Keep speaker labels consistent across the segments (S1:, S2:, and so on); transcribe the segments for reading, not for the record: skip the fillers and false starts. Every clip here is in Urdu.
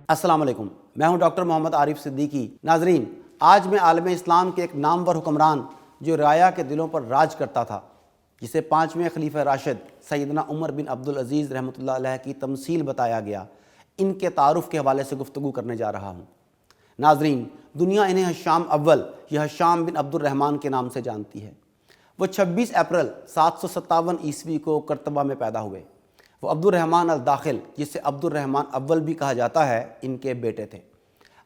S1: السلام علیکم، میں ہوں ڈاکٹر محمد عارف صدیقی۔ ناظرین، آج میں عالم اسلام کے ایک نامور حکمران جو رعایا کے دلوں پر راج کرتا تھا، جسے 5ویں خلیفہ راشد سیدنا عمر بن عبدالعزیز رحمۃ اللہ علیہ کی تمثیل بتایا گیا، ان کے تعارف کے حوالے سے گفتگو کرنے جا رہا ہوں۔ ناظرین، دنیا انہیں ہشام اول یا ہشام بن عبد الرحمن کے نام سے جانتی ہے۔ وہ 26 اپریل 757 عیسوی کو کرتبہ میں پیدا ہوئے۔ وہ عبد الرحمن الداخل، جسے عبد الرحمن اول بھی کہا جاتا ہے، ان کے بیٹے تھے۔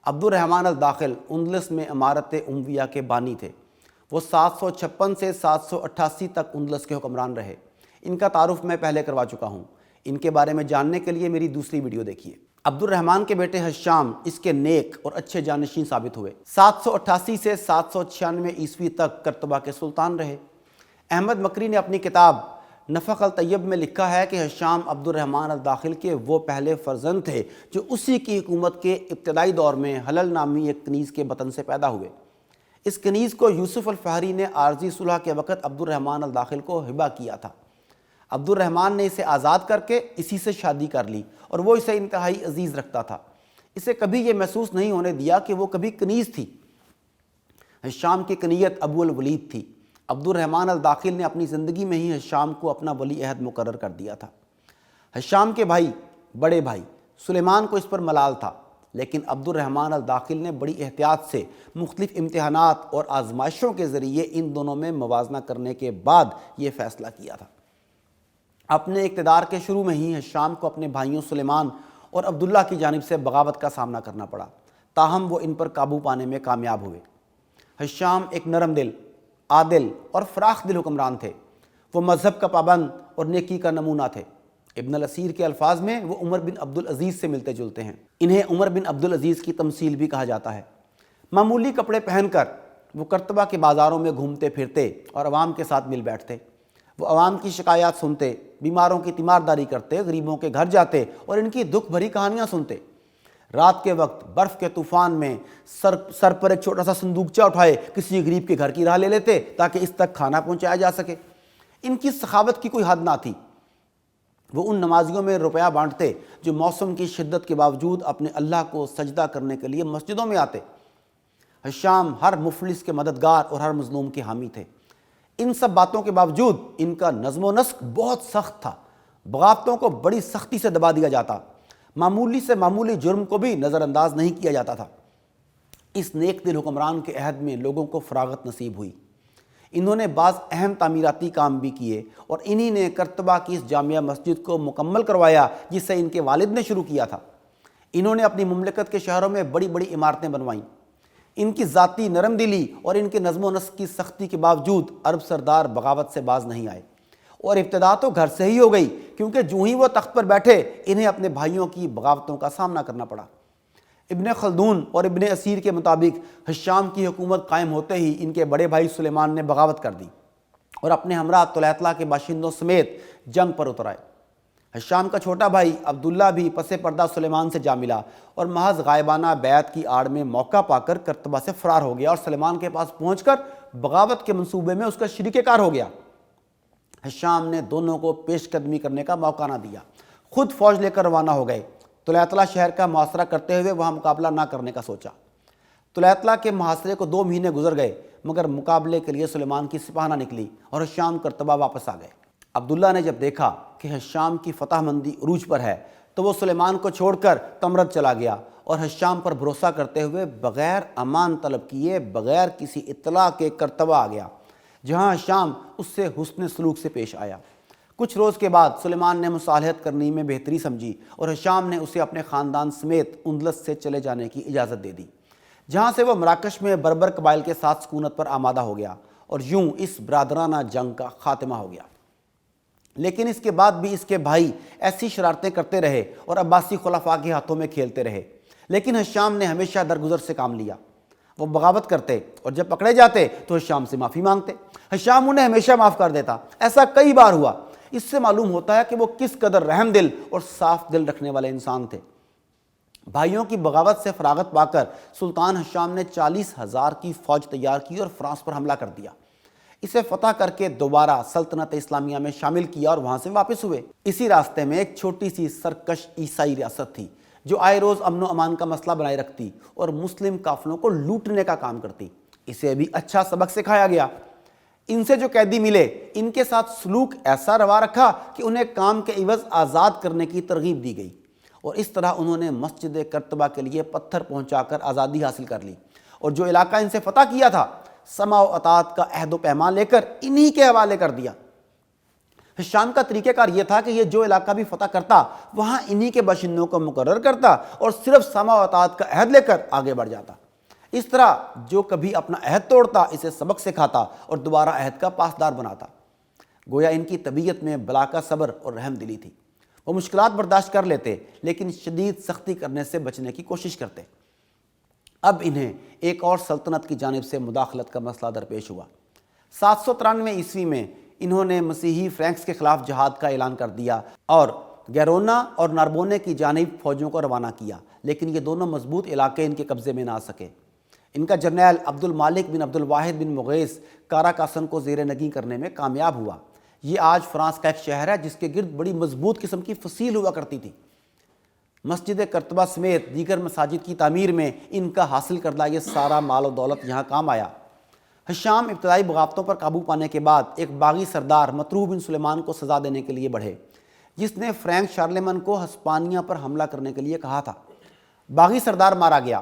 S1: عبد الرحمن الداخل اندلس میں امارت امویہ کے بانی تھے۔ وہ 756 سے 788 تک اندلس کے حکمران رہے۔ ان کا تعارف میں پہلے کروا چکا ہوں، ان کے بارے میں جاننے کے لیے میری دوسری ویڈیو دیکھیے۔ عبد الرحمن کے بیٹے ہشام اس کے نیک اور اچھے جانشین ثابت ہوئے۔ 788 سے 796 عیسوی تک کرتبہ کے سلطان رہے۔ احمد مکری نے اپنی کتاب نفق الطیب میں لکھا ہے کہ ہشام عبد الرحمن الداخل کے وہ پہلے فرزند تھے جو اسی کی حکومت کے ابتدائی دور میں حلل نامی ایک کنیز کے بطن سے پیدا ہوئے۔ اس کنیز کو یوسف الفہری نے عارضی صلح کے وقت عبد الرحمن الداخل کو ہبہ کیا تھا۔ عبد الرحمن نے اسے آزاد کر کے اسی سے شادی کر لی اور وہ اسے انتہائی عزیز رکھتا تھا۔ اسے کبھی یہ محسوس نہیں ہونے دیا کہ وہ کبھی کنیز تھی۔ ہشام کی کنیت ابو الولید تھی۔ عبد الرحمن الداخل نے اپنی زندگی میں ہی ہشام کو اپنا ولی عہد مقرر کر دیا تھا۔ ہشام کے بڑے بھائی سلیمان کو اس پر ملال تھا، لیکن عبد الرحمن الداخل نے بڑی احتیاط سے مختلف امتحانات اور آزمائشوں کے ذریعے ان دونوں میں موازنہ کرنے کے بعد یہ فیصلہ کیا تھا۔ اپنے اقتدار کے شروع میں ہی ہشام کو اپنے بھائیوں سلیمان اور عبداللہ کی جانب سے بغاوت کا سامنا کرنا پڑا، تاہم وہ ان پر قابو پانے میں کامیاب ہوئے۔ ہشام ایک نرم دل، عادل اور فراخ دل حکمران تھے۔ وہ مذہب کا پابند اور نیکی کا نمونہ تھے۔ ابن الاسیر کے الفاظ میں وہ عمر بن عبدالعزیز سے ملتے جلتے ہیں۔ انہیں عمر بن عبدالعزیز کی تمثیل بھی کہا جاتا ہے۔ معمولی کپڑے پہن کر وہ کرتبہ کے بازاروں میں گھومتے پھرتے اور عوام کے ساتھ مل بیٹھتے۔ وہ عوام کی شکایات سنتے، بیماروں کی تیمارداری کرتے، غریبوں کے گھر جاتے اور ان کی دکھ بھری کہانیاں سنتے۔ رات کے وقت برف کے طوفان میں سر پر ایک چھوٹا سا صندوقچہ اٹھائے کسی غریب کے گھر کی راہ لے لیتے تاکہ اس تک کھانا پہنچایا جا سکے۔ ان کی سخاوت کی کوئی حد نہ تھی۔ وہ ان نمازیوں میں روپیہ بانٹتے جو موسم کی شدت کے باوجود اپنے اللہ کو سجدہ کرنے کے لیے مسجدوں میں آتے۔ ہشام ہر مفلس کے مددگار اور ہر مظلوم کے حامی تھے۔ ان سب باتوں کے باوجود ان کا نظم و نسق بہت سخت تھا۔ بغاوتوں کو بڑی سختی سے دبا دیا جاتا، معمولی سے معمولی جرم کو بھی نظر انداز نہیں کیا جاتا تھا۔ اس نیک دل حکمران کے عہد میں لوگوں کو فراغت نصیب ہوئی۔ انہوں نے بعض اہم تعمیراتی کام بھی کیے اور انہی نے کرتبہ کی اس جامعہ مسجد کو مکمل کروایا جسے ان کے والد نے شروع کیا تھا۔ انہوں نے اپنی مملکت کے شہروں میں بڑی بڑی عمارتیں بنوائیں۔ ان کی ذاتی نرم دلی اور ان کے نظم و نسق کی سختی کے باوجود عرب سردار بغاوت سے باز نہیں آئے، اور ابتدا تو گھر سے ہی ہو گئی، کیونکہ جو ہی وہ تخت پر بیٹھے انہیں اپنے بھائیوں کی بغاوتوں کا سامنا کرنا پڑا۔ ابن خلدون اور ابن اسیر کے مطابق ہشام کی حکومت قائم ہوتے ہی ان کے بڑے بھائی سلیمان نے بغاوت کر دی اور اپنے ہمراہ طلیطلہ کے باشندوں سمیت جنگ پر اتر آئے۔ ہشام کا چھوٹا بھائی عبداللہ بھی پس پردہ سلیمان سے جا ملا اور محض غائبانہ بیعت کی آڑ میں موقع پا کر کرتبہ سے فرار ہو گیا اور سلیمان کے پاس پہنچ کر بغاوت کے منصوبے میں اس کا شریک کار ہو گیا۔ ہشام نے دونوں کو پیش قدمی کرنے کا موقع نہ دیا، خود فوج لے کر روانہ ہو گئے۔ طلیطلہ شہر کا محاصرہ کرتے ہوئے وہاں مقابلہ نہ کرنے کا سوچا۔ طلیطلہ کے محاصرے کو 2 مہینے گزر گئے، مگر مقابلے کے لیے سلیمان کی سپاہ نہ نکلی اور ہشام کرتبہ واپس آ گئے۔ عبداللہ نے جب دیکھا کہ ہشام کی فتح مندی عروج پر ہے تو وہ سلیمان کو چھوڑ کر تمرد چلا گیا اور ہشام پر بھروسہ کرتے ہوئے بغیر امان طلب کیے، بغیر کسی اطلاع کے کرتبہ آ گیا، جہاں ہشام اس سے حسن سلوک سے پیش آیا۔ کچھ روز کے بعد سلیمان نے مصالحت کرنے میں بہتری سمجھی اور ہشام نے اسے اپنے خاندان سمیت اندلس سے چلے جانے کی اجازت دے دی، جہاں سے وہ مراکش میں بربر قبائل کے ساتھ سکونت پر آمادہ ہو گیا، اور یوں اس برادرانہ جنگ کا خاتمہ ہو گیا۔ لیکن اس کے بعد بھی اس کے بھائی ایسی شرارتیں کرتے رہے اور عباسی خلفاء کے ہاتھوں میں کھیلتے رہے، لیکن ہشام نے ہمیشہ درگزر سے کام لیا۔ وہ بغاوت کرتے اور جب پکڑے جاتے تو ہشام سے معافی مانگتے، ہشام انہیں ہمیشہ معاف کر دیتا۔ ایسا کئی بار ہوا۔ اس سے معلوم ہوتا ہے کہ وہ کس قدر رحم دل اور صاف دل رکھنے والے انسان تھے۔ بھائیوں کی بغاوت سے فراغت پا کر سلطان ہشام نے 40,000 کی فوج تیار کی اور فرانس پر حملہ کر دیا۔ اسے فتح کر کے دوبارہ سلطنت اسلامیہ میں شامل کیا اور وہاں سے واپس ہوئے۔ اسی راستے میں ایک چھوٹی سی سرکش عیسائی ریاست تھی جو آئے روز امن و امان کا مسئلہ بنائے رکھتی اور مسلم قافلوں کو لوٹنے کا کام کرتی۔ اسے بھی اچھا سبق سکھایا گیا۔ ان سے جو قیدی ملے ان کے ساتھ سلوک ایسا روا رکھا کہ انہیں کام کے عوض آزاد کرنے کی ترغیب دی گئی، اور اس طرح انہوں نے مسجد کرتبہ کے لیے پتھر پہنچا کر آزادی حاصل کر لی، اور جو علاقہ ان سے فتح کیا تھا سمع و اطاعت کا عہد و پیمان لے کر انہی کے حوالے کر دیا۔ شام کا طریقہ کار یہ تھا کہ یہ جو علاقہ بھی فتح کرتا وہاں انہی کے باشندوں کو مقرر کرتا اور صرف سمع و اطاعت کا عہد لے کر آگے بڑھ جاتا۔ اس طرح جو کبھی اپنا عہد توڑتا اسے سبق سکھاتا اور دوبارہ عہد کا پاسدار بناتا۔ گویا ان کی طبیعت میں بلا کا صبر اور رحم دلی تھی۔ وہ مشکلات برداشت کر لیتے لیکن شدید سختی کرنے سے بچنے کی کوشش کرتے۔ اب انہیں ایک اور سلطنت کی جانب سے مداخلت کا مسئلہ درپیش ہوا۔ 793 عیسوی میں انہوں نے مسیحی فرینکس کے خلاف جہاد کا اعلان کر دیا اور گیرونا اور ناربونے کی جانب فوجوں کو روانہ کیا، لیکن یہ دونوں مضبوط علاقے ان کے قبضے میں نہ آ سکے۔ ان کا جرنیل عبد المالک بن عبد الواحد بن مغیث کاراکاسن کو زیر نگین کرنے میں کامیاب ہوا۔ یہ آج فرانس کا ایک شہر ہے جس کے گرد بڑی مضبوط قسم کی فصیل ہوا کرتی تھی۔ مسجد کرتبہ سمیت دیگر مساجد کی تعمیر میں ان کا حاصل کردہ یہ سارا مال و دولت یہاں کام آیا۔ ہشام ابتدائی بغاوتوں پر قابو پانے کے بعد ایک باغی سردار مطروح بن سلیمان کو سزا دینے کے لیے بڑھے، جس نے فرینک شارلیمن کو ہسپانیہ پر حملہ کرنے کے لیے کہا تھا۔ باغی سردار مارا گیا۔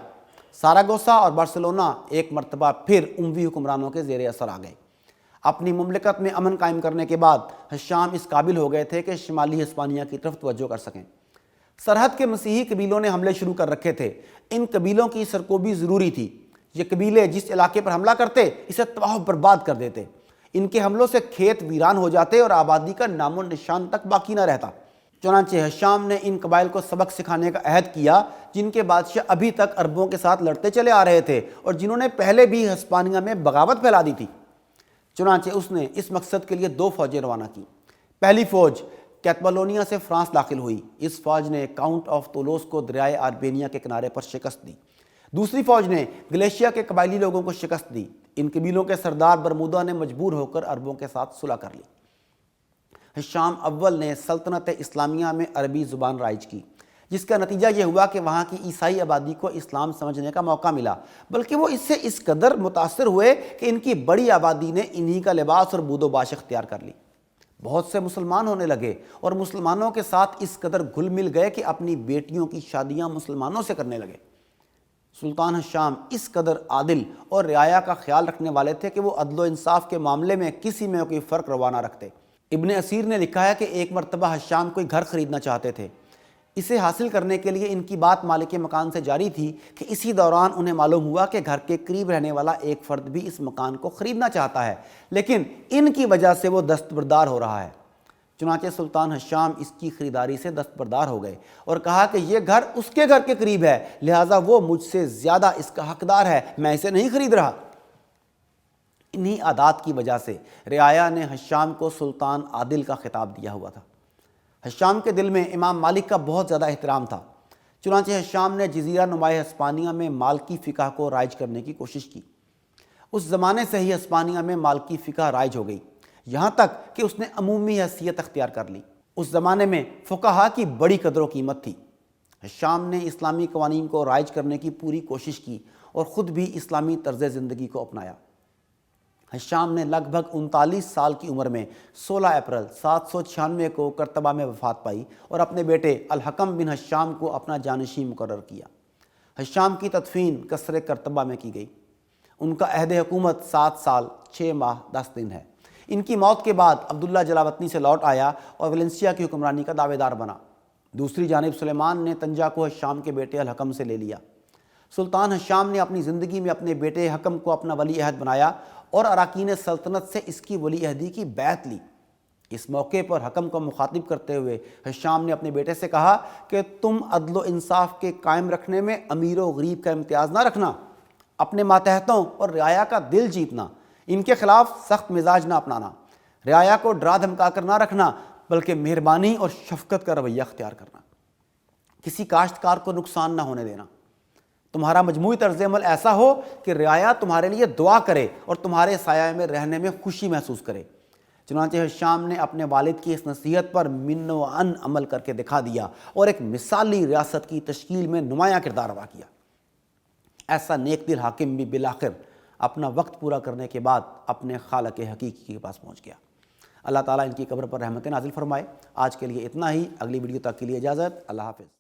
S1: ساراگوسا اور بارسلونا ایک مرتبہ پھر اموی حکمرانوں کے زیر اثر آ گئے۔ اپنی مملکت میں امن قائم کرنے کے بعد ہشام اس قابل ہو گئے تھے کہ شمالی ہسپانیہ کی طرف توجہ کر سکیں۔ سرحد کے مسیحی قبیلوں نے حملے شروع کر رکھے تھے۔ ان قبیلوں کی سرکوبی ضروری تھی۔ یہ قبیلے جس علاقے پر حملہ کرتے اسے تباہ و برباد کر دیتے۔ ان کے حملوں سے کھیت ویران ہو جاتے اور آبادی کا نام و نشان تک باقی نہ رہتا۔ چنانچہ ہشام نے ان قبائل کو سبق سکھانے کا عہد کیا جن کے بادشاہ ابھی تک عربوں کے ساتھ لڑتے چلے آ رہے تھے اور جنہوں نے پہلے بھی ہسپانیہ میں بغاوت پھیلا دی تھی۔ چنانچہ اس نے اس مقصد کے لیے 2 فوجیں روانہ کی۔ پہلی فوج کیتالونیا سے فرانس داخل ہوئی۔ اس فوج نے کاؤنٹ آف تولوس کو دریائے آربینیا کے کنارے پر شکست دی۔ دوسری فوج نے گلیشیا کے قبائلی لوگوں کو شکست دی۔ ان قبیلوں کے سردار برمودا نے مجبور ہو کر عربوں کے ساتھ صلح کر لی۔ ہشام اول نے سلطنت اسلامیہ میں عربی زبان رائج کی، جس کا نتیجہ یہ ہوا کہ وہاں کی عیسائی آبادی کو اسلام سمجھنے کا موقع ملا، بلکہ وہ اس سے اس قدر متاثر ہوئے کہ ان کی بڑی آبادی نے انہی کا لباس اور بود و باش اختیار کر لی۔ بہت سے مسلمان ہونے لگے اور مسلمانوں کے ساتھ اس قدر گھل مل گئے کہ اپنی بیٹیوں کی شادیاں مسلمانوں سے کرنے لگے۔ سلطان ہشام اس قدر عادل اور رعایا کا خیال رکھنے والے تھے کہ وہ عدل و انصاف کے معاملے میں کسی میں کوئی فرق روا نہ رکھتے۔ ابن اسیر نے لکھا ہے کہ ایک مرتبہ ہشام کوئی گھر خریدنا چاہتے تھے۔ اسے حاصل کرنے کے لیے ان کی بات مالک مکان سے جاری تھی کہ اسی دوران انہیں معلوم ہوا کہ گھر کے قریب رہنے والا ایک فرد بھی اس مکان کو خریدنا چاہتا ہے، لیکن ان کی وجہ سے وہ دستبردار ہو رہا ہے۔ چنانچہ سلطان ہشام اس کی خریداری سے دستبردار ہو گئے اور کہا کہ یہ گھر اس کے گھر کے قریب ہے، لہٰذا وہ مجھ سے زیادہ اس کا حقدار ہے، میں اسے نہیں خرید رہا۔ انہی عادات کی وجہ سے رعایا نے ہشام کو سلطان عادل کا خطاب دیا ہوا تھا۔ ہشام کے دل میں امام مالک کا بہت زیادہ احترام تھا۔ چنانچہ ہشام نے جزیرہ نما ہسپانیہ میں مالکی فقہ کو رائج کرنے کی کوشش کی۔ اس زمانے سے ہی ہسپانیہ میں مالکی فقہ رائج ہو گئی، یہاں تک کہ اس نے عمومی حیثیت اختیار کر لی۔ اس زمانے میں فقہا کی بڑی قدر و قیمت تھی۔ ہشام نے اسلامی قوانین کو رائج کرنے کی پوری کوشش کی اور خود بھی اسلامی طرز زندگی کو اپنایا۔ ہشام نے لگ بھگ 39 سال کی عمر میں 16 اپریل 796 کو کرتبہ میں وفات پائی اور اپنے بیٹے الحکم بن ہشام کو اپنا جانشین مقرر کیا۔ ہشام کی تدفین قصر کرتبہ میں کی گئی۔ ان کا عہد حکومت 7 سال 6 ماہ 10 دن ہے۔ ان کی موت کے بعد عبداللہ جلاوطنی سے لوٹ آیا اور ویلنسیا کی حکمرانی کا دعوے دار بنا۔ دوسری جانب سلیمان نے طنجہ کو ہشام کے بیٹے الحکم سے لے لیا۔ سلطان ہشام نے اپنی زندگی میں اپنے بیٹے حکم کو اپنا ولی عہد بنایا اور اراکین سلطنت سے اس کی ولی عہدی کی بیعت لی۔ اس موقع پر حکم کو مخاطب کرتے ہوئے ہشام نے اپنے بیٹے سے کہا کہ تم عدل و انصاف کے قائم رکھنے میں امیر و غریب کا امتیاز نہ رکھنا، اپنے ماتحتوں اور رعایا کا دل جیتنا، ان کے خلاف سخت مزاج نہ اپنانا، رعایا کو ڈرا دھمکا کر نہ رکھنا بلکہ مہربانی اور شفقت کا رویہ اختیار کرنا، کسی کاشتکار کو نقصان نہ ہونے دینا۔ تمہارا مجموعی طرز عمل ایسا ہو کہ رعایا تمہارے لیے دعا کرے اور تمہارے سایہ میں رہنے میں خوشی محسوس کرے۔ چنانچہ ہشام نے اپنے والد کی اس نصیحت پر من و عن عمل کر کے دکھا دیا اور ایک مثالی ریاست کی تشکیل میں نمایاں کردار ادا کیا۔ ایسا نیک دل حاکم بھی بالآخر اپنا وقت پورا کرنے کے بعد اپنے خالق حقیقی کے پاس پہنچ گیا۔ اللہ تعالیٰ ان کی قبر پر رحمتیں نازل فرمائے۔ آج کے لیے اتنا ہی، اگلی ویڈیو تک کے لیے اجازت، اللہ حافظ۔